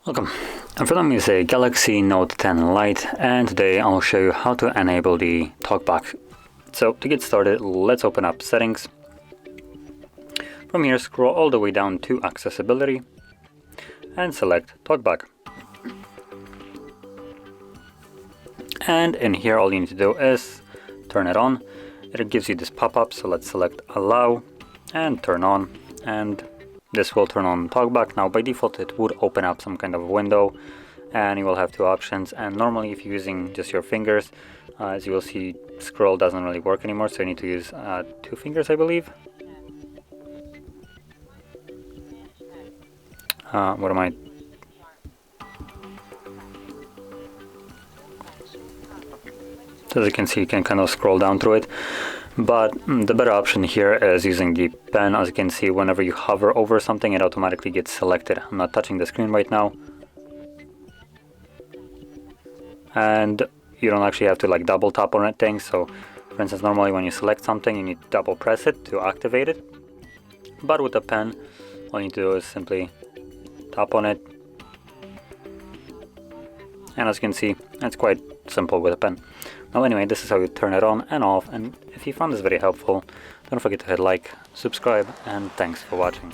Welcome. In front of me is a Galaxy Note 10 Lite, and today I'll show you how to enable the TalkBack. So to get started, let's open up Settings. From here, scroll all the way down to Accessibility and select TalkBack. And in here, all you need to do is turn it on. It gives you this pop-up, so let's select Allow and turn on, and this will turn on TalkBack. Now by default it would open up some kind of window and you will have two options, and normally if you're using just your fingers, as you will see, scroll doesn't really work anymore, so you need to use two fingers, I believe. What am I? So as you can see, you can kind of scroll down through it. But the better option here is using the pen. As you can see, whenever you hover over something, it automatically gets selected. I'm not touching the screen right now. And you don't actually have to like double tap on things. So for instance, normally when you select something, you need to double press it to activate it. But with the pen, all you need to do is simply tap on it. And as you can see, it's quite simple with a pen. Now anyway, this is how you turn it on and off, and if you found this very helpful, don't forget to hit like, subscribe, and thanks for watching.